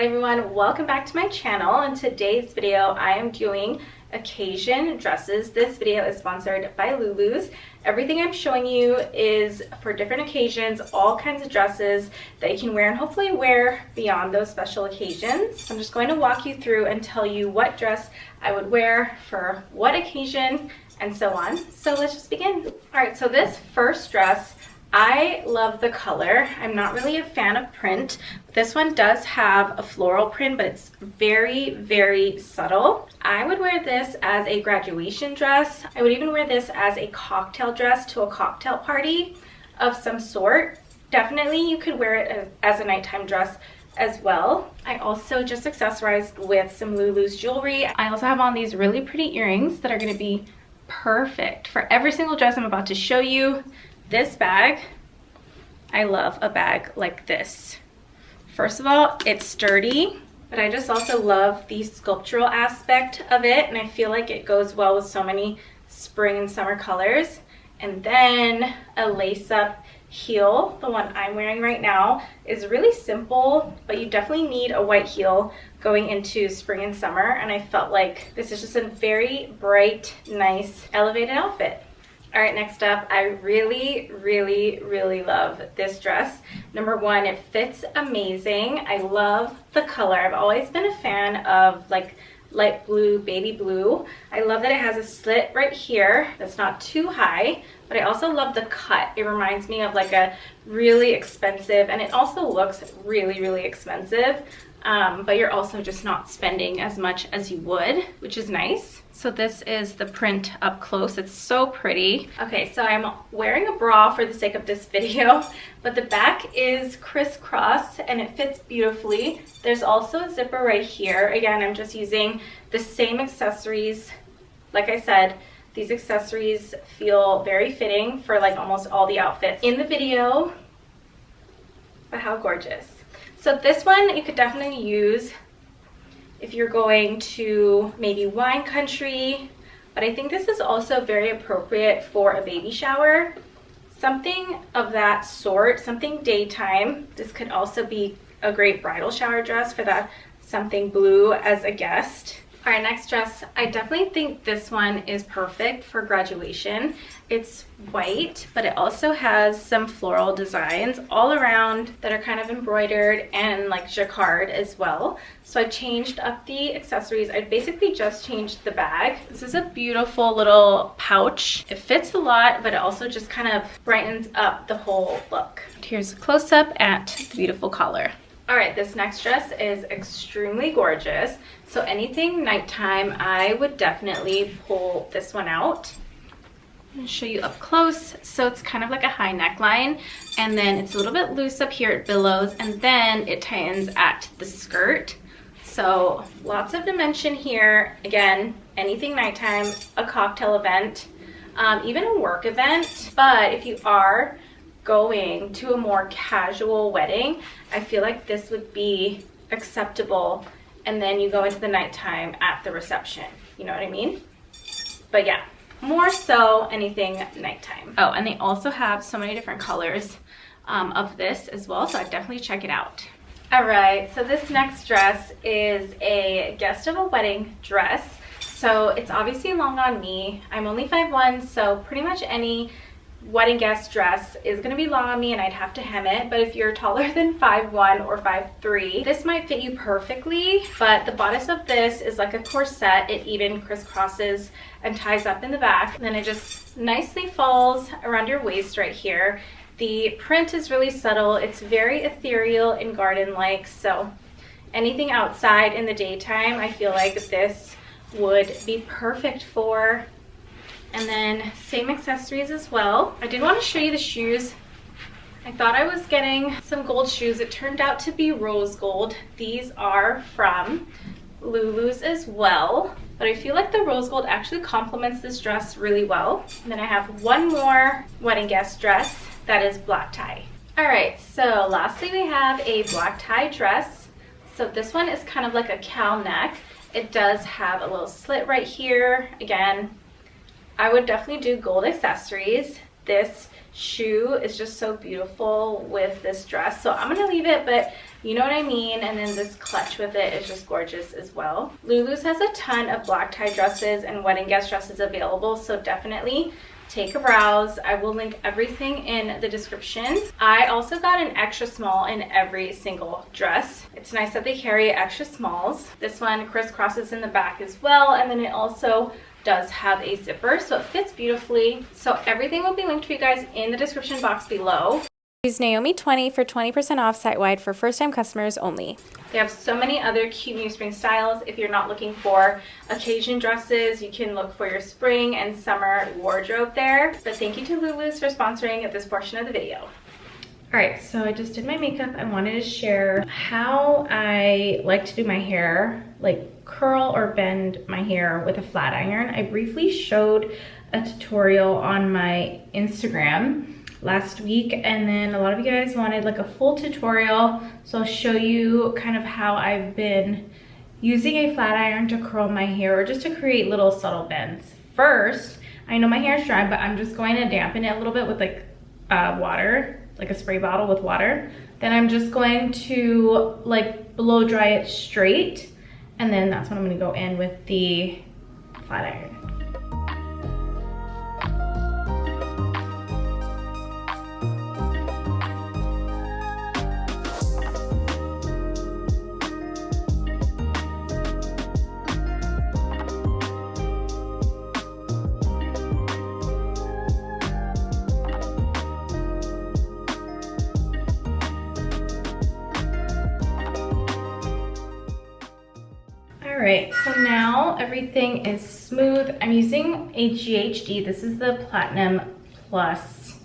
Alright everyone, welcome back to my channel. In today's video, I am doing occasion dresses. This video is sponsored by LULUS. Everything I'm showing you is for different occasions, all kinds of dresses that you can wear and hopefully wear beyond those special occasions. I'm just going to walk you through and tell you what dress I would wear for what occasion and so on. So let's just begin. Alright, so this first dress, I love the color. I'm not really a fan of print. This one does have a floral print, but it's very, very subtle. I would wear this as a graduation dress. I would even wear this as a cocktail dress to a cocktail party of some sort. Definitely you could wear it as a nighttime dress as well. I also just accessorized with some LULUS jewelry. I also have on these really pretty earrings that are going to be perfect for every single dress I'm about to show you. This bag, I love a bag like this. First of all, it's sturdy, but I just also love the sculptural aspect of it, and I feel like it goes well with so many spring and summer colors. And then a lace-up heel, the one I'm wearing right now, is really simple, but you definitely need a white heel going into spring and summer, and I felt like this is just a very bright, nice, elevated outfit. All right, next up, I really, really, really love this dress. Number one, it fits amazing. I love the color. I've always been a fan of like light blue, baby blue. I love that it has a slit right here that's not too high, but I also love the cut. It reminds me of like a really expensive, and it also looks really, really expensive, but you're also just not spending as much as you would, which is nice. So this is the print up close. It's so pretty. Okay, so I'm wearing a bra for the sake of this video, but the back is crisscross and it fits beautifully. There's also a zipper right here. Again, I'm just using the same accessories. Like I said, these accessories feel very fitting for like almost all the outfits in the video. But how gorgeous. So this one you could definitely use if you're going to maybe wine country, but I think this is also very appropriate for a baby shower. Something of that sort, something daytime. This could also be a great bridal shower dress for that something blue as a guest. All right, next dress. I definitely think this one is perfect for graduation. It's white, but it also has some floral designs all around that are kind of embroidered and like jacquard as well. So I changed up the accessories. I basically just changed the bag. This is a beautiful little pouch. It fits a lot, but it also just kind of brightens up the whole look. Here's a close-up at the beautiful collar. All right, this next dress is extremely gorgeous. So anything nighttime, I would definitely pull this one out. I'm gonna show you up close. So it's kind of like a high neckline, and then it's a little bit loose up here at billows, and then it tightens at the skirt. So lots of dimension here. Again, anything nighttime, a cocktail event, even a work event. But if you are going to a more casual wedding, I feel like this would be acceptable, and then you go into the nighttime at the reception, you know what I mean? But yeah, more so anything nighttime. Oh, and they also have so many different colors of this as well, so I'd definitely check it out. All right, so this next dress is a guest of a wedding dress. So it's obviously long on me. I'm only 5'1", so pretty much any wedding guest dress is going to be long on me and I'd have to hem it. But if you're taller than 5'1" or 5'3", this might fit you perfectly. But the bodice of this is like a corset. It even crisscrosses and ties up in the back, and then it just nicely falls around your waist right here. The print is really subtle. It's very ethereal and garden-like, so anything outside in the daytime, I feel like this would be perfect for. And then same accessories as well. I did want to show you the shoes. I thought I was getting some gold shoes. It turned out to be rose gold. These are from LULUS as well, but I feel like the rose gold actually complements this dress really well. And then I have one more wedding guest dress that is black tie. All right, so lastly we have a black tie dress. So this one is kind of like a cow neck. It does have a little slit right here. Again, I would definitely do gold accessories. this shoe is just so beautiful with this dress. So I'm gonna leave it, but you know what I mean. And then this clutch with it is just gorgeous as well. Lulu's has a ton of black tie dresses and wedding guest dresses available, so definitely take a browse. I will link everything in the description. I also got an extra small in every single dress. It's nice that they carry extra smalls. This one crisscrosses in the back as well, and then it also does have a zipper, so it fits beautifully. So everything will be linked for you guys in the description box below. Use Naomi20 for 20% off site-wide for first-time customers only. They have so many other cute new spring styles. If you're not looking for occasion dresses, you can look for your spring and summer wardrobe there. But thank you to Lulu's for sponsoring this portion of the video. All right, so I just did my makeup. I wanted to share how I like to do my hair, like curl or bend my hair with a flat iron. I briefly showed a tutorial on my Instagram last week, and then a lot of you guys wanted like a full tutorial, so I'll show you kind of how I've been using a flat iron to curl my hair or just to create little subtle bends. First, I know my hair is dry, but I'm just going to dampen it a little bit with like water, like a spray bottle with water. Then I'm just going to like blow dry it straight, and then that's when I'm going to go in with the flat iron. Alright, so now everything is smooth. I'm using a GHD. This is the Platinum Plus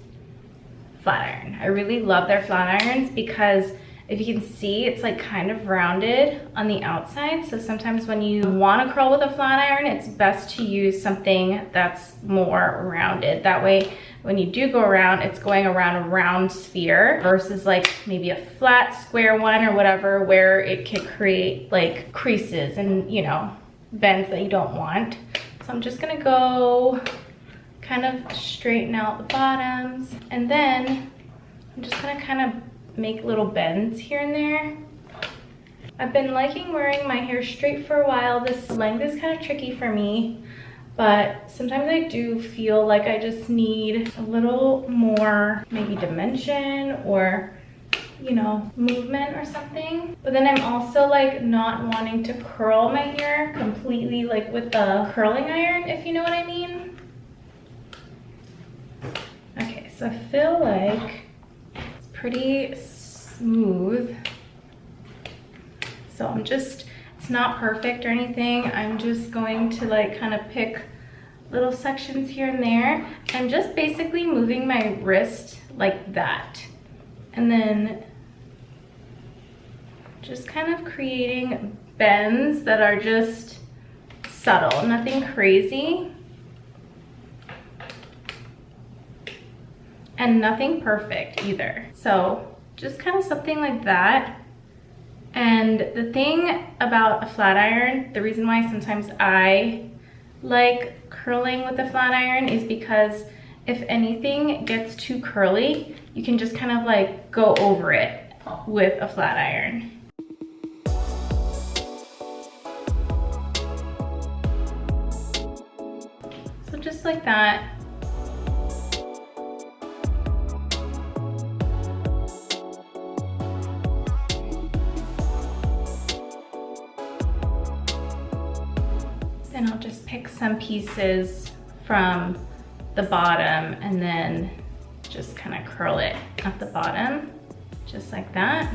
flat iron. I really love their flat irons because if you can see, it's like kind of rounded on the outside. So sometimes when you want to curl with a flat iron, it's best to use something that's more rounded. That way, when you do go around, it's going around a round sphere versus like maybe a flat square one or whatever, where it can create like creases and, you know, bends that you don't want. So I'm just gonna go kind of straighten out the bottoms, and then I'm just gonna kind of make little bends here and there. I've been liking wearing my hair straight for a while. This length is kind of tricky for me, but sometimes I do feel like I just need a little more maybe dimension or, you know, movement or something. But then I'm also like not wanting to curl my hair completely like with the curling iron, if you know what I mean. Okay, so I feel like it's pretty smooth. So I'm just, it's not perfect or anything. I'm just going to like kind of pick little sections here and there. I'm just basically moving my wrist like that. And then just kind of creating bends that are just subtle, nothing crazy. And nothing perfect either. So just kind of something like that. And the thing about a flat iron, the reason why sometimes I like curling with a flat iron is because if anything gets too curly, you can just kind of like go over it with a flat iron. So just like that. Then I'll just pick some pieces from the bottom and then just kind of curl it at the bottom, just like that.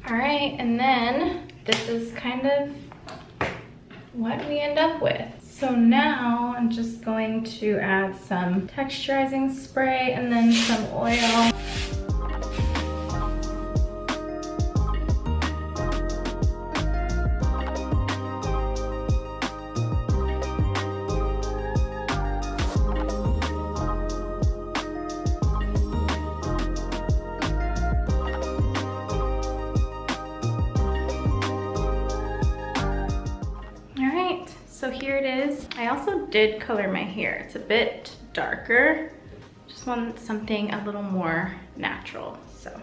All right, and then this is kind of what we end up with. So now I'm just going to add some texturizing spray and then some oil. So here it is. I also did color my hair. It's a bit darker. Just want something a little more natural, so.